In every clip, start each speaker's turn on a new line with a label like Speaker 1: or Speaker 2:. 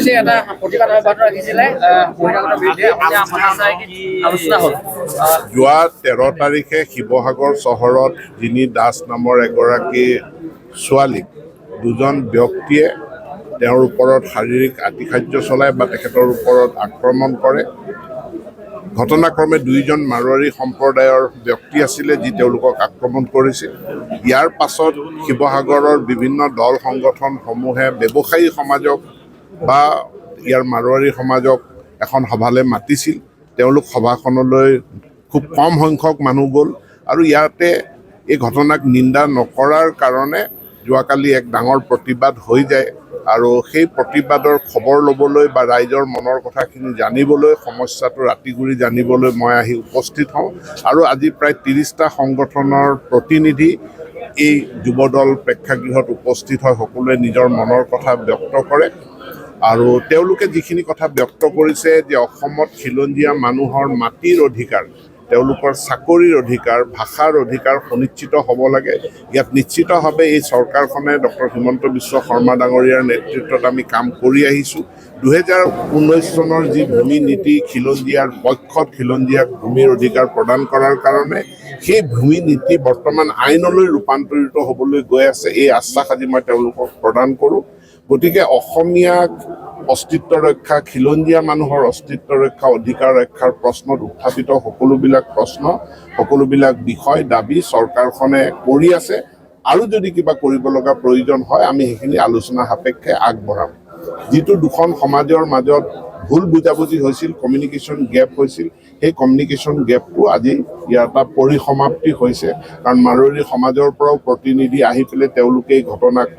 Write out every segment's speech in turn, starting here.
Speaker 1: যে এটা প্ৰতিবাদ অব্যাহত ৰাখিছিলে বহিৰাগতৰ বিৰুদ্ধে আলোচনা হ'ল।
Speaker 2: যোৱা 13 তাৰিখে শিৱসাগৰ চহৰত জিনি দাস নামৰ এগৰাকী ছোৱালীক দুজন ব্যক্তিয়ে তেওঁৰ ওপৰত শাৰীৰিক আতিশায্য চলায় বা তেখেতৰ ওপৰত আক্ৰমণ কৰে। ঘটনাক্ৰমে দুইজন মাৰোৱাৰী সম্প্ৰদায়ৰ ব্যক্তি আছিলে যি তেওঁলোকক আক্ৰমণ কৰিছিল। ইয়াৰ পাছত শিৱসাগৰৰ বিভিন্ন দল সংগঠনসমূহে ব্যৱসায়ী সমাজক বা ইয়াৰ মাৰোৱাৰী সমাজক এখন সভালৈ মাতিছিল। তেওঁলোক সভাখনলৈ খুব কম সংখ্যক মানুহ গ'ল আৰু ইয়াতে এই ঘটনাক নিন্দা নকৰাৰ কাৰণে যোৱাকালি এক ডাঙৰ প্ৰতিবাদ হৈ যায় আৰু সেই প্ৰতিবাদৰ খবৰ ল'বলৈ বা ৰাইজৰ মনৰ কথাখিনি জানিবলৈ সমস্যাটো ৰাতিগুৰি জানিবলৈ মই আহি উপস্থিত হওঁ আৰু আজি প্ৰায় 30টা সংগঠনৰ প্ৰতিনিধি এই যুৱদল প্ৰেক্ষাগৃহত উপস্থিত হয়। সকলোৱে নিজৰ মনৰ কথা ব্যক্ত কৰে আৰু তেওঁলোকে যিখিনি কথা ব্যক্ত কৰিছে যে অসমত খিলঞ্জীয়া মানুহৰ মাটিৰ অধিকাৰ, তেওঁলোকৰ চাকৰিৰ অধিকাৰ, ভাষাৰ অধিকাৰ সুনিশ্চিত হ'ব লাগে। ইয়াত নিশ্চিতভাৱে এই চৰকাৰখনে ডক্টৰ হিমন্ত বিশ্ব শৰ্মা ডাঙৰীয়াৰ নেতৃত্বত আমি কাম কৰি আহিছোঁ। 2019 চনৰ যি ভূমি নীতি খিলঞ্জীয়াৰ পক্ষত খিলঞ্জীয়াক ভূমিৰ অধিকাৰ প্ৰদান কৰাৰ কাৰণে সেই ভূমি নীতি বৰ্তমান আইনলৈ ৰূপান্তৰিত হ'বলৈ গৈ আছে। এই আশ্বাস আজি মই তেওঁলোকক প্ৰদান কৰোঁ। গতিকে অসমীয়াক অস্তিত্ব ৰক্ষা, খিলঞ্জীয়া মানুহৰ অস্তিত্ব ৰক্ষা, অধিকাৰ ৰক্ষাৰ প্ৰশ্নত উত্থাপিত সকলোবিলাক প্ৰশ্ন, সকলোবিলাক বিষয় দাবী চৰকাৰখনে কৰি আছে আৰু যদি কিবা কৰিব লগা প্ৰয়োজন হয় আমি সেইখিনি আলোচনা সাপেক্ষে আগবঢ়াম। যিটো দুখন সমাজৰ মাজত ভুল বুজাবুজি হৈছিল, কমিউনিকেশ্যন গেপ হৈছিল, সেই কমিউনিকেশ্যন গেপটো আজি ইয়াৰ এটা পৰিসমাপ্তি হৈছে। কাৰণ মাৰোৱাৰী সমাজৰ পৰাও প্ৰতিনিধি আহি পেলাই তেওঁলোকে এই ঘটনাক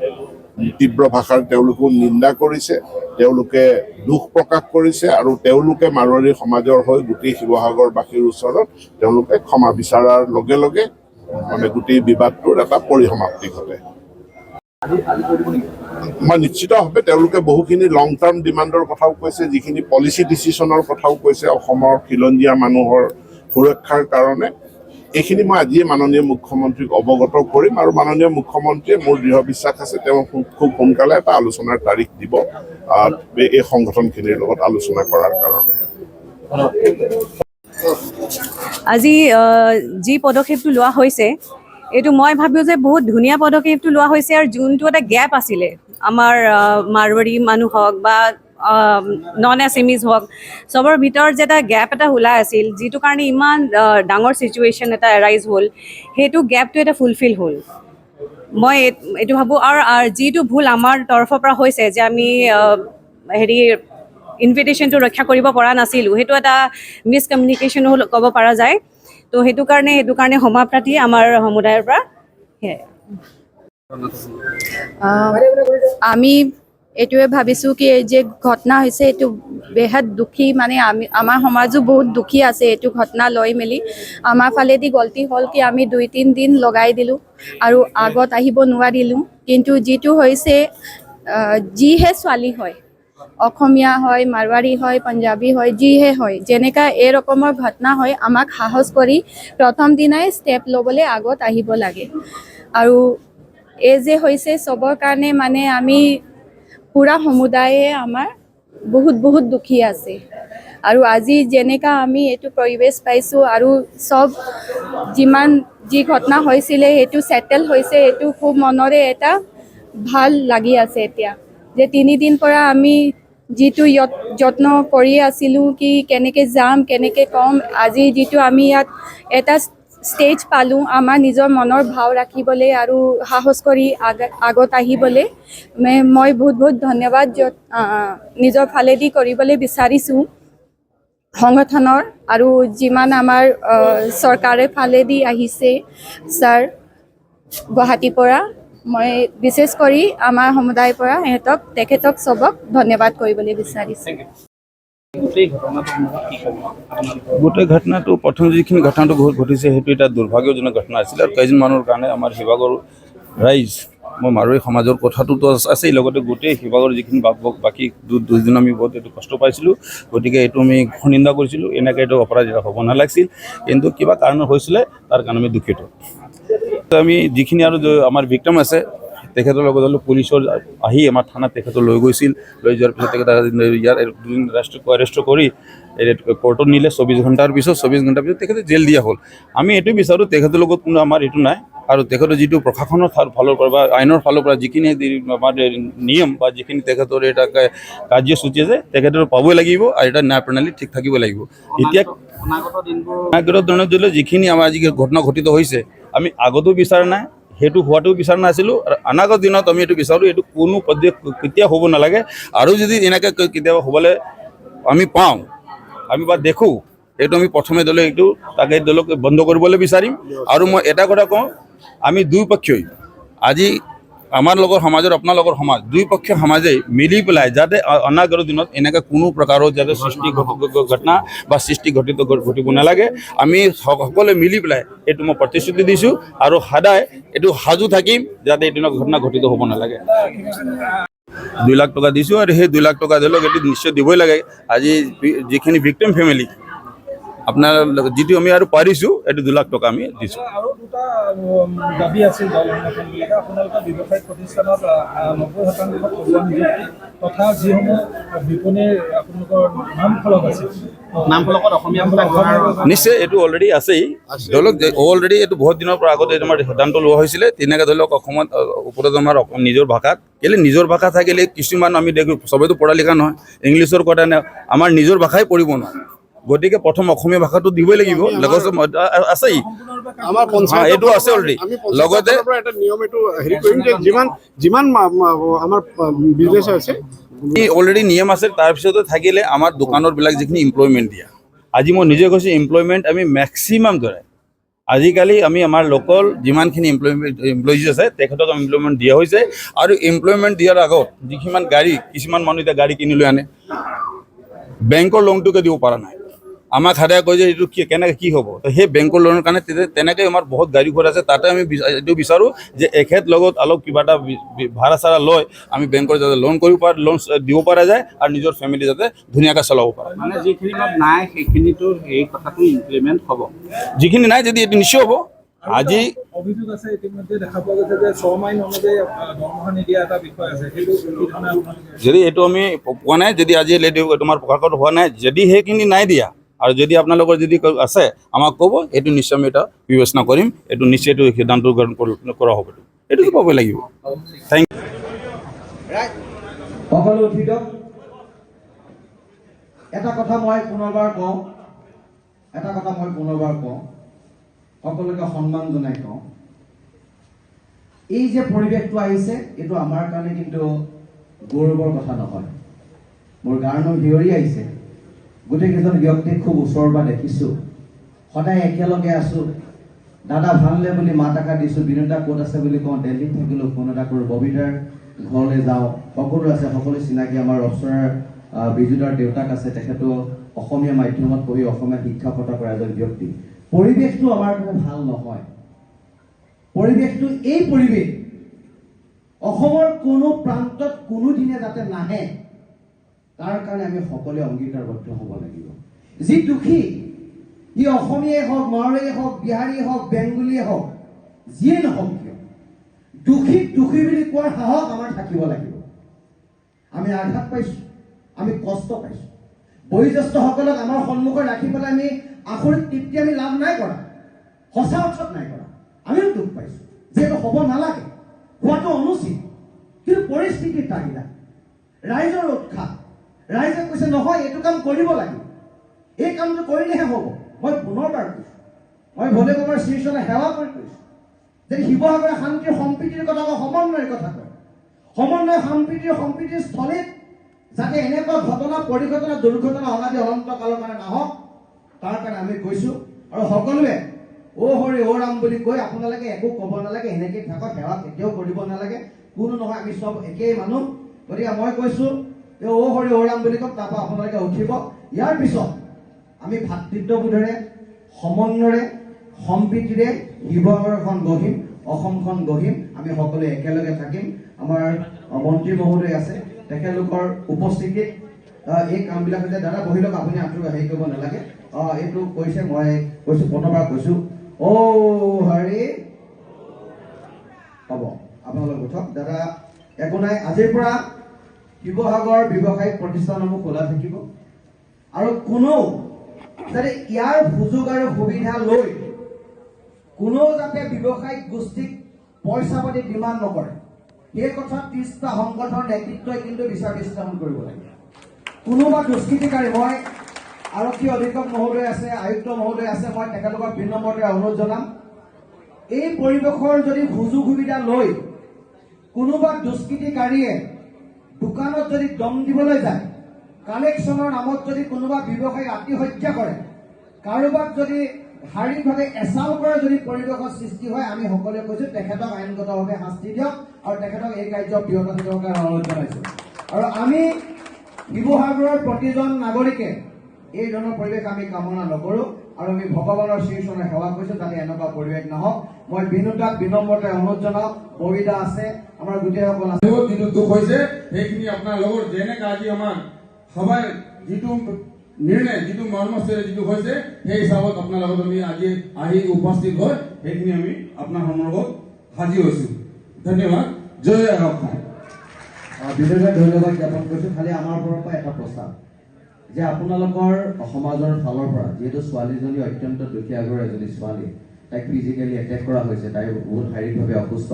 Speaker 2: তীব্ৰ ভাষাৰ তেওঁলোকো নিন্দা কৰিছে, তেওঁলোকে দুখ প্ৰকাশ কৰিছে আৰু তেওঁলোকে মাৰোৱাৰী সমাজৰ হৈ গোটেই শিৱসাগৰবাসীৰ ওচৰত তেওঁলোকে ক্ষমা বিচাৰাৰ লগে লগে মানে গোটেই বিবাদটোৰ এটা পৰিসমাপ্তি ঘটে। মই নিশ্চিতভাৱে তেওঁলোকে বহুখিনি লং টাৰ্ম ডিমাণ্ডৰ কথাও কৈছে, যিখিনি পলিচি ডিচিশ্যনৰ কথাও কৈছে অসমৰ খিলঞ্জীয়া মানুহৰ সুৰক্ষাৰ কাৰণে। এইখিনি মই আজিয়ে মাননীয় মুখ্যমন্ত্ৰীক অৱগত কৰিম আৰু মাননীয় মুখ্যমন্ত্ৰীয়ে মোৰ দৃঢ় বিশ্বাস আছে তেওঁ খুব সোনকালে এটা আলোচনাৰ তাৰিখ দিব এই সংগঠনখিনিৰ লগত আলোচনা কৰাৰ কাৰণে।
Speaker 3: আজি যি পদক্ষেপটো লোৱা হৈছে এইটো মই ভাবোঁ যে বহুত ধুনীয়া পদক্ষেপটো লোৱা হৈছে আৰু যোনটো এটা গেপ আছিলে আমাৰ মাৰোৱাৰী মানুহ হওক বা নন এছএমিজ হওক চবৰ ভিতৰত যে এটা গেপ এটা ওলাই আছিল, যিটো কাৰণে ইমান ডাঙৰ চিটুৱেশ্যন এটা এৰাইজ হ'ল, সেইটো গেপটো এটা ফুলফিল হ'ল। মই এইটো ভাবোঁ আৰু যিটো ভুল আমাৰ তৰফৰ পৰা হৈছে যে আমি ইনভিটেশ্যনটো ৰক্ষা কৰিব পৰা নাছিলোঁ, সেইটো এটা মিছকমিউনিকেশ্যন হ'ল ক'ব পৰা যায়। তো সেইটো কাৰণে ক্ষমা প্ৰাৰ্থী আমাৰ সমুদায়ৰ পৰা।
Speaker 4: আমি এইটোৱে ভাবিছোঁ কি এই যে ঘটনা হৈছে এইটো বেহাদ দুখী, মানে আমাৰ সমাজো বহুত দুখী আছে এইটো ঘটনা লৈ মেলি। আমাৰ ফালেদি গলতি হ'ল কি আমি 2-3 দিন লগাই দিলোঁ আৰু আগত আহিব নোৱাৰিলোঁ। কিন্তু যিটো হৈছে যিহে ছোৱালী হয়, অসমীয়া হয়, মাৰোৱাৰী হয়, পাঞ্জাবী হয়, যিহে হয়, যেনেকা এই ৰকমৰ ঘটনা হয় আমাক সাহস কৰি প্ৰথম দিনাই ষ্টেপ ল'বলৈ আগত আহিব লাগে। আৰু এই যে হৈছে চবৰ কাৰণে মানে আমি পুৰা সমুদায়ে আমাৰ বহুত দুখী আছে। আৰু আজি যেনেকা আমি এইটো পৰিৱেশ পাইছোঁ আৰু চব যি ঘটনা হৈছিলে সেইটো ছেটেল হৈছে, এইটো খুব মনৰে এটা ভাল লাগি আছে এতিয়া যে 3 দিন পৰা আমি যিটো যত্ন কৰি আছিলোঁ কি কেনেকৈ যাম, কেনেকৈ ক'ম, আজি যিটো আমি ইয়াত এটা ষ্টেজ পালোঁ আমাৰ নিজৰ মনৰ ভাৱ ৰাখিবলৈ আৰু সাহস কৰি আগত আহিবলৈ মই বহুত ধন্যবাদ নিজৰ ফালেদি কৰিবলৈ বিচাৰিছোঁ সংগঠনৰ আৰু যিমান আমাৰ চৰকাৰে ফালেদি আহিছে ছাৰ গুৱাহাটীৰ পৰা। মই বিশেষ কৰি আমাৰ সমুদায়ৰ পৰা তেখেতক চবক ধন্যবাদ কৰিবলৈ বিচাৰিছোঁ।
Speaker 5: গোটেই ঘটনাটো প্ৰথম যিখিনি ঘটনাটো ঘটিছে সেইটো এটা দুৰ্ভাগ্যজনক ঘটনা আছিল আৰু কেইজন মানুহৰ কাৰণে আমাৰ শিৱসাগৰ ৰাইজ, মই মাৰোৱাৰী সমাজৰ কথাটোতো আছেই, লগতে গোটেই শিৱসাগৰ যিখিনি বাকী 2 দিন আমি বহুত এইটো কষ্ট পাইছিলোঁ। গতিকে এইটো আমি নিন্দা কৰিছিলোঁ, এনেকৈ এইটো অপৰাধ হ'ব নালাগিছিল, কিন্তু কিবা কাৰণ হৈছিলে তাৰ কাৰণে আমি দুখিত। আমি যিখিনি আৰু আমাৰ ভিক্টিম আছে তেখেতৰ লগত হ'লে পুলিচৰ আহি আমাৰ থানাত তেখেতক লৈ গৈছিল, লৈ যোৱাৰ পিছত তেখেতে ইয়াৰ দুদিন এৰেষ্ট কৰি কোৰ্টত নিলে। 24 ঘণ্টাৰ পিছত তেখেতে জেল দিয়া হ'ল। আমি এইটো বিচাৰোঁ তেখেতৰ লগত কোনো আমাৰ এইটো নাই, আৰু তেখেতৰ যিটো প্ৰশাসনৰ ফালৰ পৰা বা আইনৰ ফালৰ পৰা যিখিনি আমাৰ নিয়ম বা যিখিনি তেখেতৰ এটা কাৰ্যসূচী আছে তেখেতৰ পাবই লাগিব, আৰু এটা ন্যায় প্ৰণালী ঠিক থাকিব লাগিব। এতিয়া অনাগত দিনত যিখিনি আমাৰ আজি ঘটনা ঘটিত হৈছে আমি আগতো বিচৰা নাই, সেইটো হোৱাটো বিচৰা নাছিলোঁ, আৰু অনাগত দিনত আমি এইটো বিচাৰোঁ এইটো কোনো পৰ্যায়ত কেতিয়াও হ'ব নালাগে। আৰু যদি এনেকৈ কেতিয়াবা হ'বলৈ আমি পাওঁ, আমি বা দেখোঁ, এইটো আমি প্ৰথমে এইটো তাকে বন্ধ কৰিবলৈ বিচাৰিম। আৰু মই এটা কথা কওঁ, আমি দুয়োপক্ষই আজি আমাৰ লগৰ সমাজৰ আপোনালোকৰ সমাজ দুয়োপক্ষীয় সমাজে মিলি পেলাই যাতে অনাগত দিনত এনেকৈ কোনো প্ৰকাৰৰ যাতে ঘটনা বা সৃষ্টি ঘটিব নালাগে, আমি সকলোৱে মিলি পেলাই এইটো মই প্ৰতিশ্ৰুতি দিছোঁ, আৰু সদায় এইটো সাজু থাকিম যাতে এইটো ঘটনা ঘটিত হ'ব নালাগে। 2 লাখ টকা দিছোঁ, আৰু সেই 2 লাখ টকা ধৰি লওক এইটো নিশ্চয় দিবই লাগে। আজি যিখিনি ভিক্টিম ফেমিলি আপোনাৰ যিটো আমি আৰু পাৰিছোঁ এইটো 2 লাখ টকা আমি দিছোঁ।
Speaker 6: আৰু দুটা দাবী আছিল দল সংগঠনবিলাকে, আপোনালোকৰ ব্যৱসায়িক প্ৰতিষ্ঠানত 90% থলুৱা নিযুক্তি তথা যিসমূহ বিপণীৰ আপোনালোকৰ নাম ফলক আছিল, নাম ফলকত অসমীয়া
Speaker 5: নিশ্চয় এইটো অলৰেডি আছেই। ধৰি লওক অলৰেডি এইটো বহুত দিনৰ পৰা আগতে আমাৰ সিদ্ধান্ত লোৱা হৈছিলে। তেনেকৈ ধৰি লওক অসমত ওপৰত আমাৰ নিজৰ ভাষাত কেলৈ নিজৰ ভাষা থাকিলে কিছুমান আমি দেখোঁ চবেইতো পঢ়া লিখা নহয়, ইংলিছৰ কথা আমাৰ নিজৰ ভাষাই পঢ়িব নোৱাৰে, গতিকে প্ৰথম অসমীয়া ভাষাটো দিবই লাগিব। লগতে আছেই এইটো আছে অলৰেডি। লগতে
Speaker 7: এটা নিয়ম এইটো হেৰি কৰিম যে যিমান আমাৰ বিজনেছ আছে
Speaker 5: অলৰেডি নিয়ম আছে। তাৰপিছতে থাকিলে আমাৰ দোকানৰবিলাক যিখিনি এমপ্লয়মেণ্ট দিয়া, আজি মই নিজে কৈছোঁ এমপ্লয়মেণ্ট আমি মেক্সিমাম ধৰে আজিকালি আমি আমাৰ লোকেল যিমানখিনি এমপ্লয়িজ আছে তেখেতক এমপ্লয়মেণ্ট দিয়া হৈছে। আৰু এমপ্লয়মেণ্ট দিয়াৰ আগত যিমান কিছুমান মানুহ এতিয়া গাড়ী কিনি লৈ আনে, বেংকৰ লোনটোকে দিব পৰা নাই, আমাক সদায় কয় যে এইটো কেনেকৈ কি হ'ব। তো সেই বেংকৰ লোনৰ কাৰণে তেনেকৈ আমাৰ বহুত গাড়ী ঘোৰা আছে। তাতে আমি এইটো বিচাৰোঁ যে এখেত লগত অলপ কিবা এটা ভাড়া চাড়া লৈ আমি বেংকৰ যাতে লোন দিব পৰা যায়, আৰু নিজৰ ফেমিলি যাতে ধুনীয়াকৈ চলাব পাৰে।
Speaker 1: মানে যিখিনি নাই সেইখিনিতো এই কথাটো ইমপ্লিমেণ্ট হ'ব,
Speaker 5: যিখিনি নাই যদি এইটো নিশ্চয় হ'ব। আজি
Speaker 6: অভিযোগ আছে ইতিমধ্যে দেখা পোৱা গৈছে যে 6 মাইল অনুযায়ী দৰমহা নিদিয়া এটা বিষয় আছে, সেইটো
Speaker 5: যদি এইটো আমি পোৱা নাই, যদি আজি তোমাৰ প্ৰকাশত হোৱা নাই, যদি সেইখিনি নাই দিয়া আৰু যদি আপোনালোকৰ যদি আছে আমাক ক'ব, এইটো নিশ্চয় আমি এটা বিবেচনা কৰিম, এইটো নিশ্চয় এইটো সিদ্ধান্ত গ্ৰহণ কৰা হ'ব, এইটোতো পাবই লাগিব। Thank you.
Speaker 8: সকলো উঠিত এটা কথা মই পুনৰবাৰ কওঁ, সকলোকে সন্মান জনাই কওঁ, এই যে পৰিৱেশটো আহিছে এইটো আমাৰ কাৰণে কিন্তু গৌৰৱৰ কথা নহয়। মোৰ গাৰ নোম শিয়ৰি আহিছে, গোটেইকেইজন ব্যক্তিক খুব ওচৰৰ পৰা দেখিছোঁ, সদায় একেলগে আছোঁ। দাদা ভালনে বুলি মাত এষাৰ দিছোঁ, বিনোদা ক'ত আছে বুলি কওঁ, দিল্লীত থাকিলোঁ ফোন এটা কৰোঁ, ববিতাৰ ঘৰলৈ যাওঁ, সকলো আছে, সকলো চিনাকি। আমাৰ অপ্সৰাৰ বিজুদাৰ দেউতাক আছে, তেখেতো অসমীয়া মাধ্যমত পঢ়ি অসমীয়া শিক্ষা প্ৰদান কৰা এজন ব্যক্তি। পৰিৱেশটো আমাৰ কাৰণে ভাল নহয়। পৰিৱেশটো এই পৰিৱেশ অসমৰ কোনো প্ৰান্তত কোনোদিনে যাতে নাহে, তাৰ কাৰণে আমি সকলোৱে অংগীকাৰবদ্ধ হ'ব লাগিব। যি দুখী, সি অসমীয়াই হওক, মাৰোৱাৰীয়ে হওক, বিহাৰীয়ে হওক, বেংগলীয়ে হওক, যিয়ে নহওক কিয়, দুখীক দুখী বুলি কোৱাৰ সাহস আমাৰ থাকিব লাগিব। আমি আঘাত পাইছোঁ, আমি কষ্ট পাইছোঁ, বয়োজ্যেষ্ঠসকলক আমাৰ সন্মুখত ৰাখি পেলাই আমি আখৰিক তৃপ্তি আমি লাভ নাই কৰা, সঁচা অৰ্থত নাই কৰা। আমিও দুখ পাইছোঁ, যিহেতু হ'ব নালাগে, হোৱাটো অনুচিত, কিন্তু পৰিস্থিতিৰ তাগিদা, ৰাইজৰ উৎসাহ, ৰাইজে কৈছে নহয় এইটো কাম কৰিব লাগিব, এই কামটো কৰিলেহে হ'ব। মই পুনৰবাৰ কৈছোঁ, মই ভোলে বাবাৰ শ্ৰীচৰণে সেৱা কৰি কৈছোঁ যে শিৱসাগৰে শান্তিৰ সম্প্ৰীতিৰ কথা কয়, সমন্বয়ৰ কথা কয়, সমন্বয় সম্প্ৰীতিৰ স্থলীত যাতে এনেকুৱা ঘটনা পৰিঘটনা দুৰ্ঘটনা অনাদি অনন্ত কালৰ কাৰণে নাহক, তাৰ কাৰণে আমি কৈছোঁ। আৰু সকলোৱে অ' হৰি অ' ৰাম বুলি কৈ আপোনালোকে একো ক'ব নালাগে, এনেকৈ থাকক, সেৱা কেতিয়াও কৰিব নালাগে, কোনো নহয়, আমি চব একেই মানুহ। গতিকে মই কৈছোঁ যে অ' হৰি অ' ৰাম বুলি কওক, তাৰপৰা আপোনালোকে উঠিব। ইয়াৰ পিছত আমি ভাতৃত্ববোধেৰে, সমন্বয়েৰে, সম্প্ৰীতিৰে শিৱসাগৰখন গঢ়িম, অসমখন গঢ়িম, আমি সকলোৱে একেলগে থাকিম। আমাৰ মন্ত্ৰী মহোদয় আছে, তেখেতলোকৰ উপস্থিতিত এই কামবিলাক হৈছে। দাদা বহি লওক, আপুনি হেৰি কৰিব নালাগে, এইটো কৈছে, মই কৈছোঁ, পুনৰবাৰ কৈছোঁ, অ' হৰি হ'ব। আপোনালোক উঠক। দাদা একো নাই, আজিৰ পৰা শিৱসাগৰ ব্যৱসায়িক প্ৰতিষ্ঠানসমূহ খোলা থাকিব আৰু কোনো যাতে ইয়াৰ সুযোগ আৰু সুবিধা লৈ কোনো যাতে ব্যৱসায়িক গোষ্ঠীক পইচা পাতি ডিমাণ্ড নকৰে, সেই কথা 30টা সংগঠনৰ নেতৃত্বই কিন্তু বিচাৰ বিশ্লেষণ কৰিব লাগে। কোনোবা দুষ্কৃতিকাৰী, মই আৰক্ষী অধীক্ষক মহোদয় আছে, আয়ুক্ত মহোদয় আছে, মই তেখেতলোকক বিনম্ৰতাৰে অনুৰোধ জনাম, এই পৰিৱেশৰ যদি সুযোগ সুবিধা লৈ কোনোবা দুষ্কৃতিকাৰীয়ে দোকানত যদি দম দিবলৈ যায়, কালেকশ্যনৰ নামত যদি কোনোবা ব্যৱসায়ীক আত্মহত্যা কৰে, কাৰোবাক যদি শাৰীৰিকভাৱে এচাল কৰা যদি পৰিৱেশৰ সৃষ্টি হয়, আমি সকলোৱে কৈছো তেখেতক আইনগতভাৱে শাস্তি দিয়ক আৰু তেখেতক এই কাৰ্য বিৰত থাকিবৰ কাৰণে অনুৰোধ জনাইছো। আৰু আমি শিৱসাগৰৰ প্ৰতিজন নাগৰিকে এই ধৰণৰ পৰিৱেশ আমি কামনা নকৰো আৰু আমি ভগৱানৰ শ্ৰীচৰণে সেৱা কৰিছো যাতে এনেকুৱা পৰিৱেশ নহওক। মই বিনোদাক বিনম্ৰতাৰে অনুৰোধ জনাওঁ, ববিতা আছে, আমাৰ গোটেইসকল আছে।
Speaker 9: যিটো দুখ হৈছে সেইখিনি আপোনাৰ লগত যেনেকৈ আজি আমাৰ সভাৰ যিটো নিৰ্ণয়, যিটো মৰ্মস্থলী যিটো হৈছে, সেই হিচাপত আপোনাৰ লগত আমি আজি আহি উপস্থিত হৈ সেইখিনি আমি আপোনাৰ সন্মুখত হাজিৰ হৈছো। ধন্যবাদ। জয় অসম।
Speaker 8: বিশেষভাৱে ধন্যবাদ জ্ঞাপন কৰিছো। খালি আমাৰ ফালৰ পৰা এটা প্ৰস্তাৱ যে আপোনালোকৰ সমাজৰ ফালৰ পৰা, যিহেতু ছোৱালীজনী অত্যন্ত দুখীয়া ঘৰৰ এজনী ছোৱালী, তাইক ফিজিকেলি এটেক কৰা হৈছে, তাই বহুত শাৰীৰিকভাৱে অসুস্থ,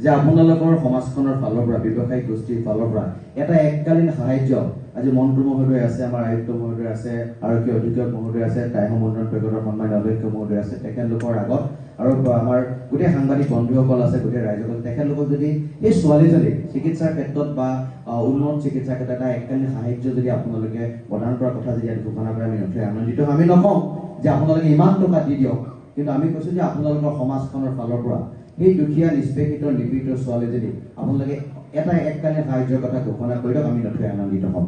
Speaker 8: যে আপোনালোকৰ সমাজখনৰ ফালৰ পৰা, ব্যৱসায়িক গোষ্ঠীৰ ফালৰ পৰা এটা এককালীন সাহায্য, আজি মন্ত্ৰী মহোদয় আছে, আমাৰ আয়ুক্ত মহোদয় আছে, আৰক্ষী অধীক্ষক মহোদয় আছে, টাইম মন্ত্ৰণ পেকেটৰ সন্মানীয় অধ্যক্ষ মহোদয় আছে, তেখেতলোকৰ আগত আৰু আমাৰ গোটেই সাংবাদিক বন্ধুসকল আছে, গোটেই ৰাইজসকল, তেখেতলোকক যদি এই ছোৱালীজনীক চিকিৎসাৰ ক্ষেত্ৰত বা উন্নত চিকিৎসাৰ ক্ষেত্ৰত এটা এককালীন সাহায্য যদি আপোনালোকে প্ৰদান কৰাৰ কথা যদি ইয়াত ঘোষণা কৰে, আমি নথৈ আনন্দিত। আমি নকওঁ যে আপোনালোকে ইমান টকা দি দিয়ক, কিন্তু আমি কৈছো যে আপোনালোকৰ সমাজখনৰ ফালৰ পৰা সেই দুখীয়া নিষ্পেষিত নিপীড়িত ছোৱালীজনী আপোনালোকে এটা এককালীন সাহায্যৰ কথা ঘোষণা কৰি দিয়ক, আমি নথৈ আনন্দিত হ'ম।